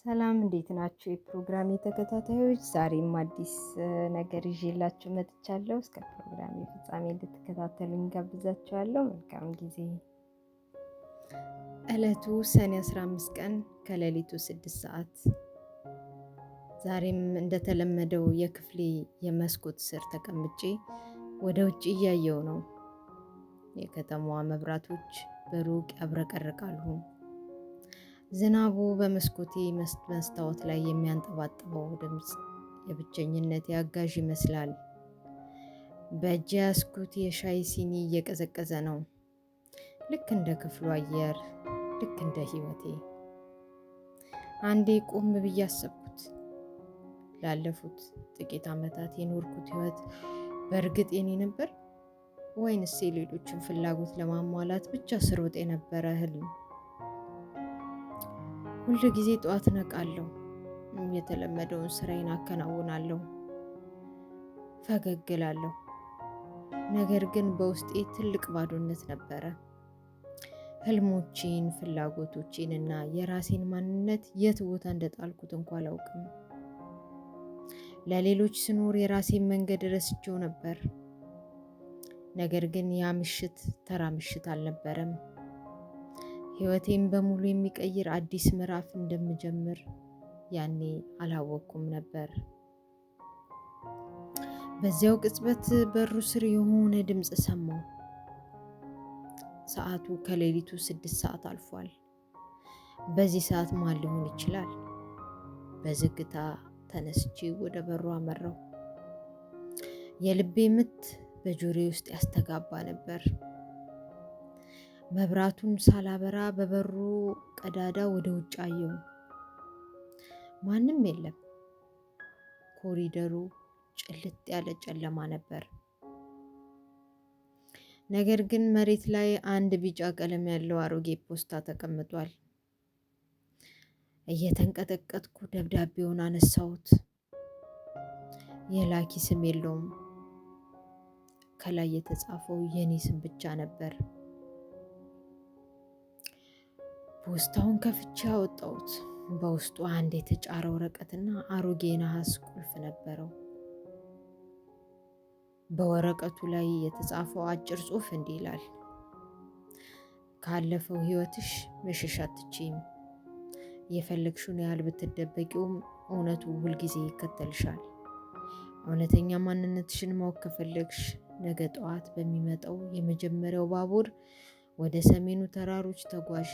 ሰላም እንዴት ናችሁ? የፕሮግራሜ ተከታታዮች ዛሬም አዲስ ነገር ይዤላችሁ መጥቻለሁ። እስከ ፕሮግራሜ ፍጻሜ እንድትከታተሉኝ ጋብዛችኋለሁ። መልካም ጊዜ። ዕለቱ ሰኔ 15 ቀን ከሌሊቱ 6 ሰዓት። ዛሬም እንደተለመደው የክፍሌ የመስኮት ስር ተቀምጬ ወደ ውጭ እያየው ነው። የከተማዋ መብራቶች በሩቅ ያብረቀርቃሉ። ዝናቡ በመስኮቴ መስታወት ላይ የሚያንጠባጥበው ድምፅ የብቸኝነት አጋዥ ይመስላል። በእጄ ያዝኩት የሻይ ሲኒ እየቀዘቀዘ ነው። ልክ እንደ ክፍሉ አየር፣ ልክ እንደ ህይወቴ። አንዴ ቆም ብዬ አሰብኩት። ላለፉት ጥቂት ዓመታት የኖርኩት ህይወት በእርግጥ የኔ ነበር ወይንስ የሌሎችን ፍላጎት ለማሟላት ብቻ ስሮጥ የነበረ ህልም? ሁል ጊዜ ጠዋት ነቃለሁ፣ የተለመደውን ስራዬን አከናውናለሁ፣ ፈገግ እላለሁ። ነገር ግን በውስጤ ትልቅ ባዶነት ነበረ። ህልሞቼን፣ ፍላጎቶቼን እና የራሴን ማንነት የት ቦታ እንደጣልኩት እንኳን አላውቅም። ለሌሎች ስኖር የራሴን መንገድ ረስቼው ነበር። ነገር ግን ያ ምሽት ተራ ምሽት አልነበረም። ህይወቴን በሙሉ የሚቀይር አዲስ ምዕራፍ እንደምጀምር ያኔ አላወቅኩም ነበር። በዚያው ቅጽበት በሩ ስር የሆነ ድምፅ ሰማሁ። ሰዓቱ ከሌሊቱ 6 ሰዓት አልፏል። በዚህ ሰዓት ማን ሊሆን ይችላል? በዝግታ ተነስቼ ወደ በሩ አመራሁ። የልቤ ምት በጆሮዬ ውስጥ ያስተጋባ ነበር። መብራቱን ሳላበራ በበሩ ቀዳዳ ወደ ውጭ አየሁ። ማንም የለም። ኮሪደሩ ጭልጥ ያለ ጨለማ ነበር። ነገር ግን መሬት ላይ አንድ ቢጫ ቀለም ያለው አሮጌ ፖስታ ተቀምጧል። እየተንቀጠቀጥኩ ደብዳቤውን አነሳሁት። የላኪ ስም የለውም። ከላይ የተጻፈው የኔ ስም ብቻ ነበር። ፖስታውን ከፍቼ አወጣሁት። በውስጡ አንድ የተጫረ ወረቀትና አሮጌ ነሐስ ቁልፍ ነበረው። በወረቀቱ ላይ የተጻፈው አጭር ጽሑፍ እንዲህ ይላል: ካለፈው ህይወትሽ መሸሽ አትችይም። የፈለግሽውን ያህል ብትደበቂውም እውነቱ ሁልጊዜ ይከተልሻል። እውነተኛ ማንነትሽን ማወቅ ከፈለግሽ ነገ ጠዋት በሚመጣው የመጀመሪያው ባቡር ወደ ሰሜኑ ተራሮች ተጓዢ።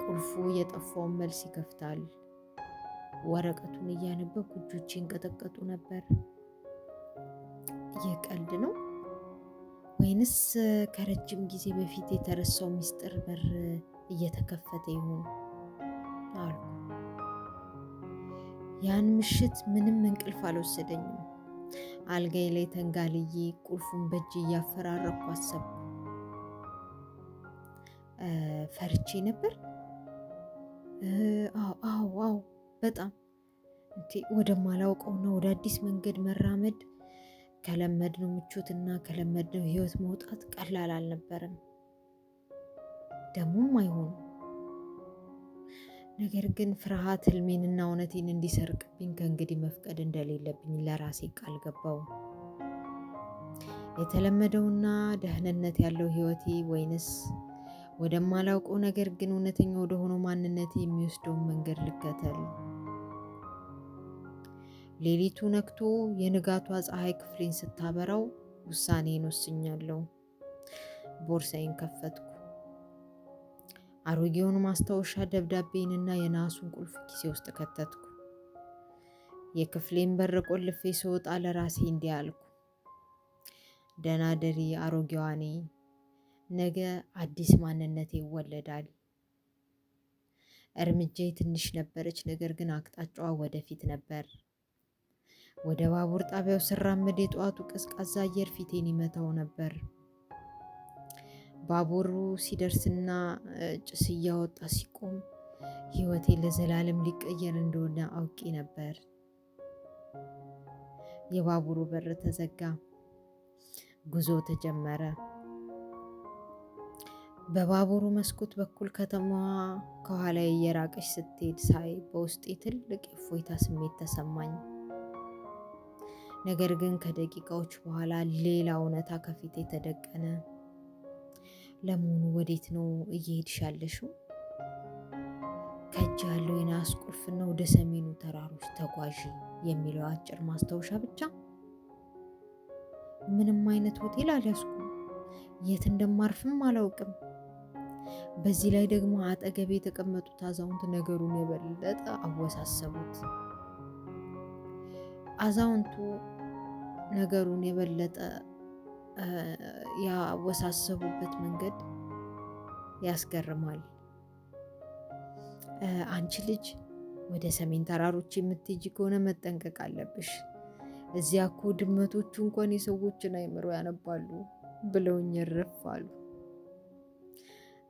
ቁልፉ የጠፋውን መልስ ይከፍታል። ወረቀቱን እያነበብኩ እጆቼ ይንቀጠቀጡ ነበር። ይህ ቀልድ ነው ወይንስ ከረጅም ጊዜ በፊት የተረሳው ሚስጥር በር እየተከፈተ ይሆን አልኩ። ያን ምሽት ምንም እንቅልፍ አልወሰደኝም። አልጋዬ ላይ ተንጋልዬ ቁልፉን በእጅ እያፈራረኩ አሰብኩ። ፈርቼ ነበር። አዎ በጣም ወደማላውቀውና ወደ አዲስ መንገድ መራመድ ከለመድነው ምቾትና ከለመድነው ህይወት መውጣት ቀላል አልነበረም። ደግሞም አይሆንም። ነገር ግን ፍርሃት ህልሜንና እውነቴን እንዲሰርቅብኝ ከእንግዲህ መፍቀድ እንደሌለብኝ ለራሴ ቃል ገባው። የተለመደውና ደህንነት ያለው ህይወቴ ወይንስ ወደማላውቀው ነገር ግን እውነተኛ ወደሆነው ማንነቴ የሚወስደውን መንገድ ልከተል? ሌሊቱ ነግቶ የንጋቷ ፀሐይ ክፍሌን ስታበራው ውሳኔን ወስኛለሁ። ቦርሳዬን ከፈትኩ። አሮጌውን ማስታወሻ ደብዳቤንና የነሐሱን ቁልፍ ኪሴ ውስጥ ከተትኩ። የክፍሌን በር ቆልፌ ስወጣ ለራሴ እንዲህ አልኩ: ደህና ደሪ አሮጌዋ እኔ። ነገ አዲስ ማንነቴ ይወለዳል። እርምጃዬ ትንሽ ነበረች፣ ነገር ግን አቅጣጫዋ ወደፊት ነበር። ወደ ባቡር ጣቢያው ስራመድ የጠዋቱ ቀዝቃዛ አየር ፊቴን ይመታው ነበር። ባቡሩ ሲደርስና ጭስ እያወጣ ሲቆም ህይወቴ ለዘላለም ሊቀየር እንደሆነ አውቄ ነበር። የባቡሩ በር ተዘጋ። ጉዞ ተጀመረ። በባቡሩ መስኮት በኩል ከተማዋ ከኋላ እየራቀች ስትሄድ ሳይ በውስጤ ትልቅ የእፎይታ ስሜት ተሰማኝ። ነገር ግን ከደቂቃዎች በኋላ ሌላ እውነታ ከፊቴ ተደቀነ። ለመሆኑ ወዴት ነው እየሄድሽ ያለሽው? ከእጅ ያለው የነሐስ ቁልፍና ወደ ሰሜኑ ተራሮች ተጓዢ የሚለው አጭር ማስታወሻ ብቻ። ምንም አይነት ሆቴል አልያዝኩም። የት እንደማርፍም አላውቅም። በዚህ ላይ ደግሞ አጠገቤ የተቀመጡት አዛውንት ነገሩን የበለጠ አወሳሰቡት። አዛውንቱ ነገሩን የበለጠ ያወሳሰቡበት መንገድ ያስገርማል። አንቺ ልጅ ወደ ሰሜን ተራሮች የምትሄጂ ከሆነ መጠንቀቅ አለብሽ። እዚያ እኮ ድመቶቹ እንኳን የሰዎችን አእምሮ ያነባሉ ብለውኝ እርፍ አሉ።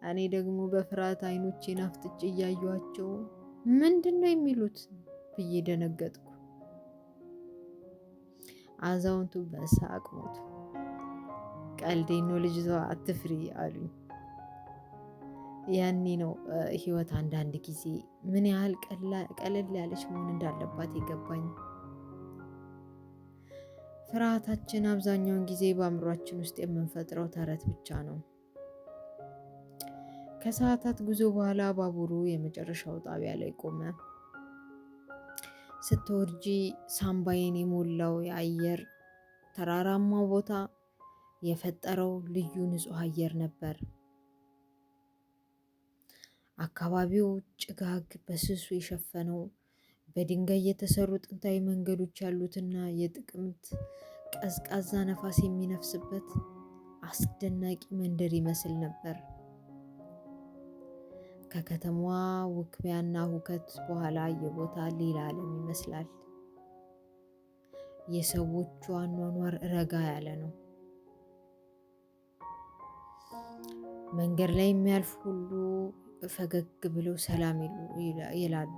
እኔ ደግሞ በፍርሃት አይኖቼን አፍጥጬ እያዩዋቸው ምንድን ነው የሚሉት ብዬ ደነገጥኩ። አዛውንቱ በሳቅ ሞቱ። ቀልዴን ነው ልጅቷ፣ አትፍሪ አሉኝ። ያኔ ነው ህይወት አንዳንድ ጊዜ ምን ያህል ቀለል ያለች መሆን እንዳለባት የገባኝ። ፍርሃታችን አብዛኛውን ጊዜ በአእምሯችን ውስጥ የምንፈጥረው ተረት ብቻ ነው። ከሰዓታት ጉዞ በኋላ ባቡሩ የመጨረሻው ጣቢያ ላይ ቆመ። ስትወርጂ ሳምባዬን የሞላው የአየር ተራራማው ቦታ የፈጠረው ልዩ ንጹህ አየር ነበር። አካባቢው ጭጋግ በስሱ የሸፈነው በድንጋይ የተሰሩ ጥንታዊ መንገዶች ያሉትና የጥቅምት ቀዝቃዛ ነፋስ የሚነፍስበት አስደናቂ መንደር ይመስል ነበር። ከከተማዋ ውክቢያና ሁከት በኋላ የቦታ ሌላ ዓለም ይመስላል። የሰዎቹ አኗኗር ረጋ ያለ ነው። መንገድ ላይ የሚያልፍ ሁሉ ፈገግ ብለው ሰላም ይላሉ።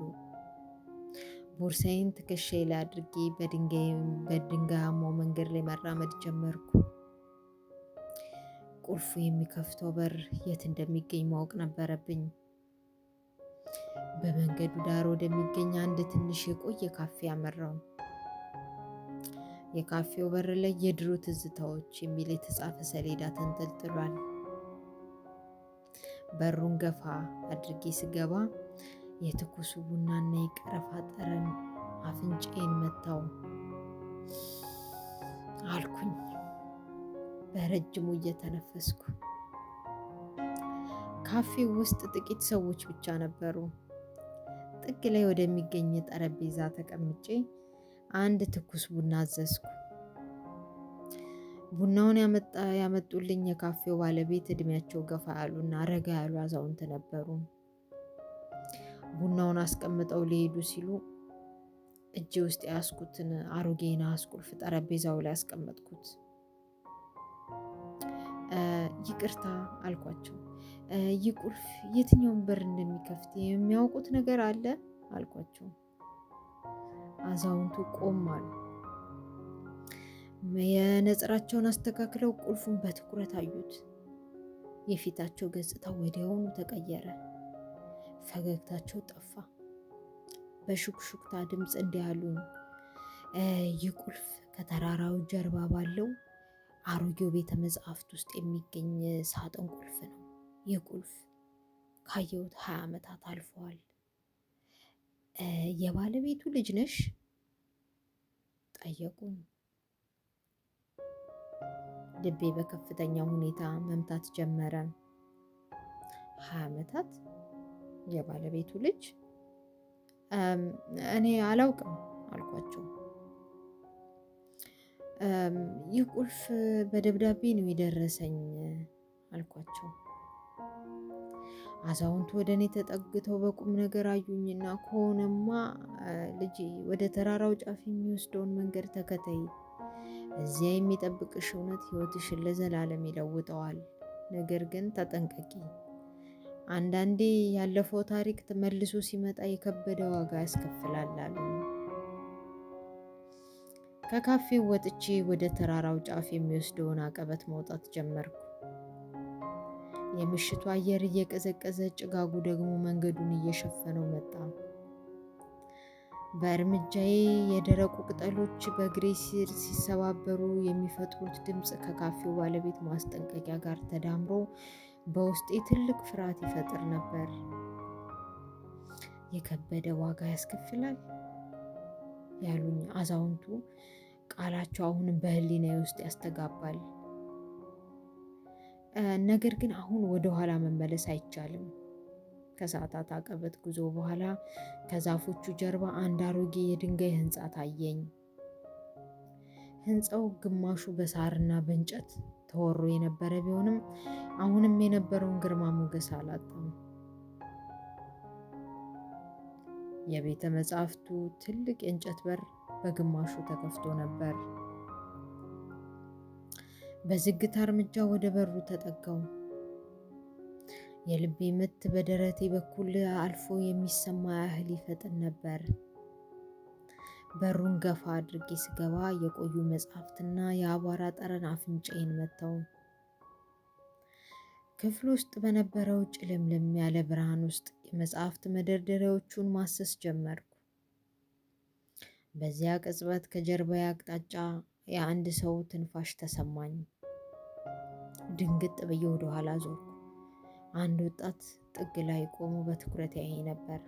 ቦርሳዬን ትከሻዬ ላይ አድርጌ በድንጋያማው መንገድ ላይ መራመድ ጀመርኩ። ቁልፉ የሚከፍተው በር የት እንደሚገኝ ማወቅ ነበረብኝ። በመንገዱ ዳር ወደሚገኝ አንድ ትንሽ የቆየ ካፌ አመራው። የካፌው በር ላይ የድሮ ትዝታዎች የሚል የተጻፈ ሰሌዳ ተንጠልጥሏል። በሩን ገፋ አድርጌ ስገባ የትኩሱ ቡናና የቀረፋ ጠረን አፍንጫዬን መታው። አልኩኝ በረጅሙ እየተነፈስኩ። ካፌው ውስጥ ጥቂት ሰዎች ብቻ ነበሩ። ጥግ ላይ ወደሚገኝ ጠረጴዛ ተቀምጬ አንድ ትኩስ ቡና አዘዝኩ። ቡናውን ያመጡልኝ የካፌው ባለቤት እድሜያቸው ገፋ ያሉና ረጋ ያሉ አዛውንት ነበሩ። ቡናውን አስቀምጠው ሊሄዱ ሲሉ እጄ ውስጥ የያዝኩትን አሮጌ ነሐስ ቁልፍ ጠረጴዛው ላይ አስቀመጥኩት። ይቅርታ አልኳቸው። ይህ ቁልፍ የትኛውን በር እንደሚከፍት የሚያውቁት ነገር አለ አልኳቸው። አዛውንቱ ቆም አሉ። የነጽራቸውን አስተካክለው ቁልፉን በትኩረት አዩት። የፊታቸው ገጽታ ወዲያውኑ ተቀየረ። ፈገግታቸው ጠፋ። በሹክሹክታ ድምፅ እንዲህ አሉኝ። ይህ ቁልፍ ከተራራው ጀርባ ባለው አሮጌው ቤተ መጻሕፍት ውስጥ የሚገኝ ሳጥን ቁልፍ ነው። ይህ ቁልፍ ካየሁት 20 ዓመታት አልፈዋል። የባለቤቱ ልጅ ነሽ? ጠየቁኝ። ልቤ በከፍተኛ ሁኔታ መምታት ጀመረ። 20 ዓመታት? የባለቤቱ ልጅ? እኔ አላውቅም አልኳቸው። ይህ ቁልፍ በደብዳቤ ነው የደረሰኝ አልኳቸው። አዛውንቱ ወደ እኔ ተጠግተው በቁም ነገር አዩኝና ከሆነማ ልጄ ወደ ተራራው ጫፍ የሚወስደውን መንገድ ተከተይ። እዚያ የሚጠብቅሽ እውነት ሕይወትሽን ለዘላለም ይለውጠዋል። ነገር ግን ተጠንቀቂ። አንዳንዴ ያለፈው ታሪክ ተመልሶ ሲመጣ የከበደ ዋጋ ያስከፍላል አሉ። ከካፌው ወጥቼ ወደ ተራራው ጫፍ የሚወስደውን አቀበት መውጣት ጀመርኩ። የምሽቱ አየር እየቀዘቀዘ ጭጋጉ ደግሞ መንገዱን እየሸፈነው መጣ። በእርምጃዬ የደረቁ ቅጠሎች በእግሬ ስር ሲሰባበሩ የሚፈጥሩት ድምፅ ከካፌው ባለቤት ማስጠንቀቂያ ጋር ተዳምሮ በውስጤ ትልቅ ፍርሃት ይፈጥር ነበር። የከበደ ዋጋ ያስከፍላል ያሉኝ አዛውንቱ ቃላቸው አሁንም በህሊናዬ ውስጥ ያስተጋባል። ነገር ግን አሁን ወደ ኋላ መመለስ አይቻልም። ከሰዓታት አቀበት ጉዞ በኋላ ከዛፎቹ ጀርባ አንድ አሮጌ የድንጋይ ህንፃ ታየኝ። ህንፃው ግማሹ በሳርና በእንጨት ተወሮ የነበረ ቢሆንም አሁንም የነበረውን ግርማ ሞገስ አላጣም። የቤተ መጻሕፍቱ ትልቅ የእንጨት በር በግማሹ ተከፍቶ ነበር። በዝግታ እርምጃ ወደ በሩ ተጠጋው። የልቤ ምት በደረቴ በኩል አልፎ የሚሰማ ያህል ይፈጥን ነበር። በሩን ገፋ አድርጌ ስገባ የቆዩ መጽሐፍትና የአቧራ ጠረን አፍንጫዬን መታው። ክፍል ውስጥ በነበረው ጭልምልም ያለ ብርሃን ውስጥ የመጽሐፍት መደርደሪያዎቹን ማሰስ ጀመርኩ። በዚያ ቅጽበት ከጀርባዬ አቅጣጫ የአንድ ሰው ትንፋሽ ተሰማኝ። ድንግጥ ብዬ ወደ ኋላ ዞርኩ። አንድ ወጣት ጥግ ላይ ቆሞ በትኩረት ያየኝ ነበር።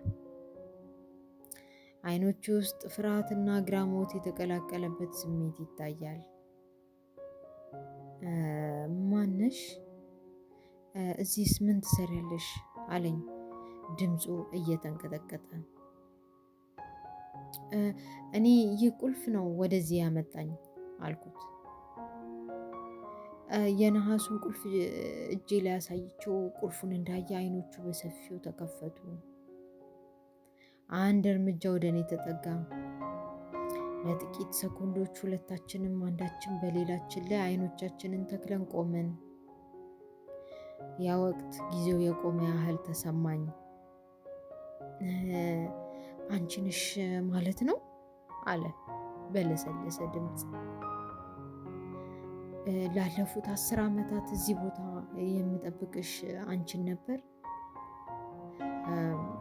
አይኖቹ ውስጥ ፍርሃትና ግራሞት የተቀላቀለበት ስሜት ይታያል። ማነሽ? እዚህስ ምን ትሰሪያለሽ? አለኝ ድምፁ እየተንቀጠቀጠ። እኔ ይህ ቁልፍ ነው ወደዚህ ያመጣኝ አልኩት። የነሐሱን ቁልፍ እጄ ላይ አሳይቼው ቁልፉን እንዳየ አይኖቹ በሰፊው ተከፈቱ። አንድ እርምጃ ወደ እኔ ተጠጋ። ለጥቂት ሰኮንዶች ሁለታችንም አንዳችን በሌላችን ላይ አይኖቻችንን ተክለን ቆምን። ያ ወቅት ጊዜው የቆመ ያህል ተሰማኝ። አንቺ ነሽ ማለት ነው? አለ በለሰለሰ ድምፅ። ላለፉት 10 ዓመታት እዚህ ቦታ የምጠብቅሽ አንቺን ነበር።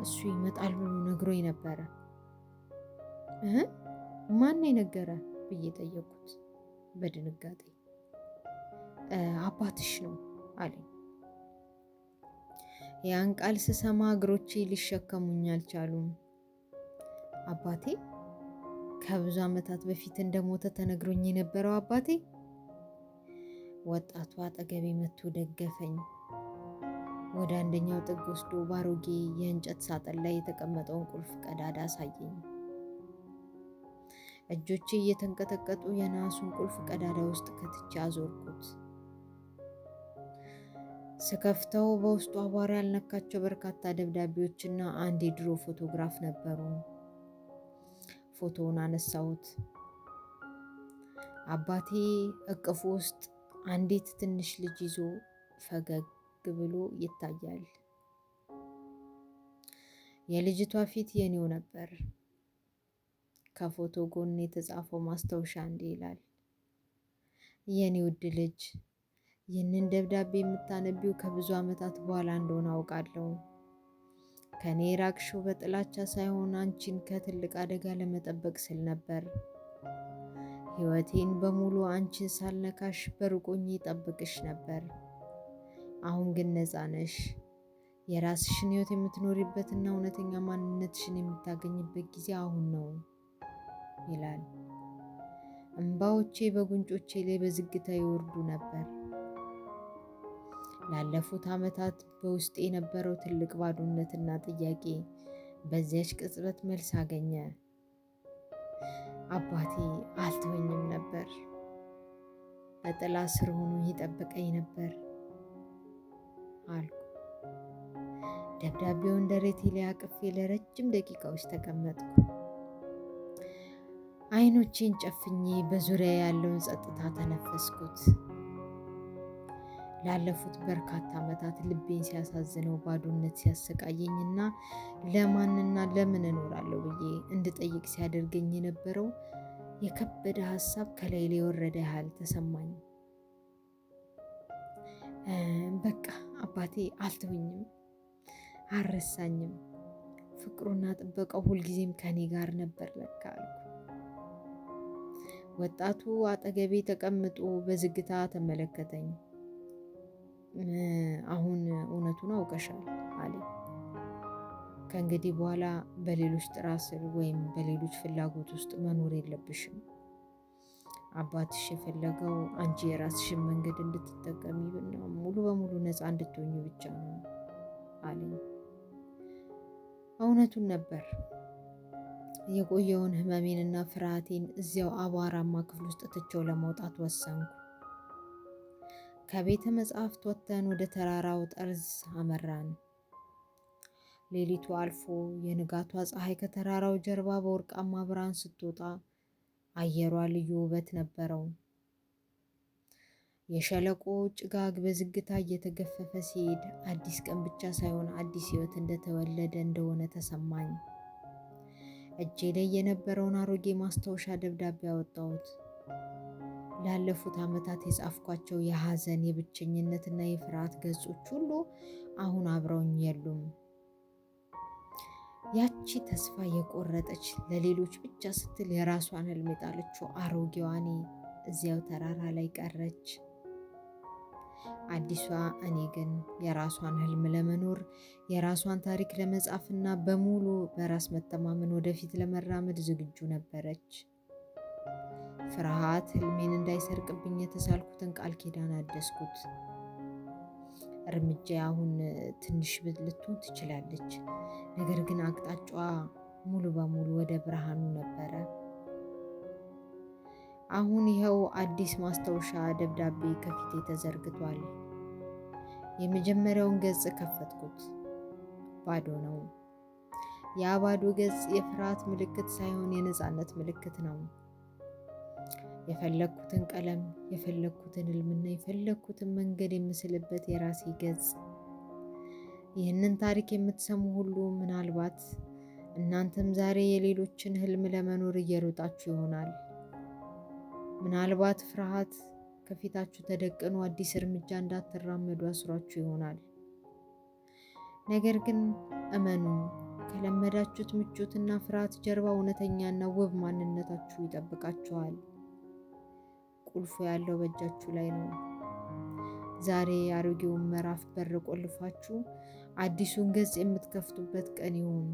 እሱ ይመጣል ብሎ ነግሮኝ ነበረ። ማን የነገረ ብዬ ጠየቁት በድንጋጤ። አባትሽ ነው አለኝ። ያን ቃል ስሰማ እግሮቼ ሊሸከሙኝ አልቻሉም። አባቴ? ከብዙ ዓመታት በፊት እንደሞተ ተነግሮኝ የነበረው አባቴ? ወጣቱ አጠገቤ መጥቶ ደገፈኝ። ወደ አንደኛው ጥግ ወስዶ ባሮጌ የእንጨት ሳጥን ላይ የተቀመጠውን ቁልፍ ቀዳዳ አሳየኝ። እጆቼ እየተንቀጠቀጡ የነሐሱን ቁልፍ ቀዳዳ ውስጥ ከትቼ አዞርኩት። ስከፍተው በውስጡ አቧራ ያልነካቸው በርካታ ደብዳቤዎችና አንድ የድሮ ፎቶግራፍ ነበሩ። ፎቶውን አነሳሁት። አባቴ እቅፉ ውስጥ አንዲት ትንሽ ልጅ ይዞ ፈገግ ብሎ ይታያል። የልጅቷ ፊት የኔው ነበር። ከፎቶ ጎን የተጻፈው ማስታወሻ እንዲህ ይላል: የኔ ውድ ልጅ፣ ይህንን ደብዳቤ የምታነቢው ከብዙ ዓመታት በኋላ እንደሆነ አውቃለሁ። ከኔ ራቅሽው በጥላቻ ሳይሆን አንቺን ከትልቅ አደጋ ለመጠበቅ ስል ነበር። ሕይወቴን በሙሉ አንቺን ሳልነካሽ በሩቆኝ ጠብቅሽ ነበር። አሁን ግን ነፃ ነሽ። የራስሽን ሕይወት የምትኖሪበትና እውነተኛ ማንነትሽን የምታገኝበት ጊዜ አሁን ነው ይላል። እንባዎቼ በጉንጮቼ ላይ በዝግታ ይወርዱ ነበር። ላለፉት ዓመታት በውስጤ የነበረው ትልቅ ባዶነትና ጥያቄ በዚያች ቅጽበት መልስ አገኘ። አባቴ አልተወኝም ነበር። በጥላ ስር ሆኖ ይጠብቀኝ ነበር አልኩ። ደብዳቤውን ደረቴ ላይ አቅፌ ለረጅም ደቂቃዎች ተቀመጥኩ። አይኖቼን ጨፍኜ በዙሪያ ያለውን ጸጥታ ተነፈስኩት። ላለፉት በርካታ ዓመታት ልቤን ሲያሳዝነው፣ ባዶነት ሲያሰቃየኝና ለማንና ለምን እኖራለሁ ብዬ እንድጠይቅ ሲያደርገኝ የነበረው የከበደ ሀሳብ ከላይ ላይ የወረደ ያህል ተሰማኝ። በቃ አባቴ አልተወኝም፣ አልረሳኝም። ፍቅሩና ጥበቃው ሁልጊዜም ከኔ ጋር ነበር ለካ አልኩ። ወጣቱ አጠገቤ ተቀምጦ በዝግታ ተመለከተኝ። አሁን እውነቱን አውቀሻል አለኝ። ከእንግዲህ በኋላ በሌሎች ጥላ ስር ወይም በሌሎች ፍላጎት ውስጥ መኖር የለብሽም። አባትሽ የፈለገው አንቺ የራስሽን መንገድ እንድትጠቀሚ እና ሙሉ በሙሉ ነፃ እንድትሆኚ ብቻ ነው አለኝ። እውነቱን ነበር። የቆየውን ህመሜንና ፍርሃቴን እዚያው አቧራማ ክፍል ውስጥ ትቼው ለመውጣት ወሰንኩ። ከቤተ መጻሕፍት ወጥተን ወደ ተራራው ጠርዝ አመራን። ሌሊቱ አልፎ የንጋቷ ፀሐይ ከተራራው ጀርባ በወርቃማ ብርሃን ስትወጣ አየሯ ልዩ ውበት ነበረው። የሸለቆ ጭጋግ በዝግታ እየተገፈፈ ሲሄድ አዲስ ቀን ብቻ ሳይሆን አዲስ ህይወት እንደተወለደ እንደሆነ ተሰማኝ። እጄ ላይ የነበረውን አሮጌ ማስታወሻ ደብዳቤ አወጣሁት። ላለፉት ዓመታት የጻፍኳቸው የሐዘን፣ የብቸኝነትና የፍርሃት ገጾች ሁሉ አሁን አብረውኝ የሉም። ያቺ ተስፋ የቆረጠች ለሌሎች ብቻ ስትል የራሷን ህልም የጣለችው አሮጌዋ እኔ እዚያው ተራራ ላይ ቀረች። አዲሷ እኔ ግን የራሷን ህልም ለመኖር፣ የራሷን ታሪክ ለመጻፍና በሙሉ በራስ መተማመን ወደፊት ለመራመድ ዝግጁ ነበረች። ፍርሃት ህልሜን እንዳይሰርቅብኝ የተሳልኩትን ቃል ኪዳን አደስኩት። እርምጃ አሁን ትንሽ ልትሆን ትችላለች፣ ነገር ግን አቅጣጫዋ ሙሉ በሙሉ ወደ ብርሃኑ ነበረ። አሁን ይኸው አዲስ ማስታወሻ ደብዳቤ ከፊቴ ተዘርግቷል። የመጀመሪያውን ገጽ ከፈትኩት። ባዶ ነው። ያ ባዶ ገጽ የፍርሃት ምልክት ሳይሆን የነፃነት ምልክት ነው። የፈለግኩትን ቀለም፣ የፈለግኩትን ህልምና የፈለግኩትን መንገድ የምስልበት የራሴ ገጽ። ይህንን ታሪክ የምትሰሙ ሁሉ ምናልባት እናንተም ዛሬ የሌሎችን ህልም ለመኖር እየሮጣችሁ ይሆናል። ምናልባት ፍርሃት ከፊታችሁ ተደቅኖ አዲስ እርምጃ እንዳትራመዱ አስሯችሁ ይሆናል። ነገር ግን እመኑ፣ ከለመዳችሁት ምቾትና ፍርሃት ጀርባ እውነተኛና ውብ ማንነታችሁ ይጠብቃችኋል። ቁልፉ ያለው በእጃችሁ ላይ ነው። ዛሬ የአሮጌውን ምዕራፍ በር ቆልፋችሁ አዲሱን ገጽ የምትከፍቱበት ቀን ይሁን።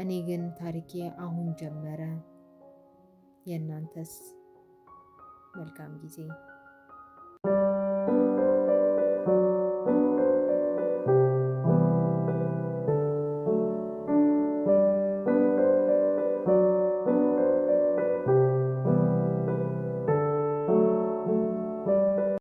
እኔ ግን ታሪኬ አሁን ጀመረ። የእናንተስ? መልካም ጊዜ።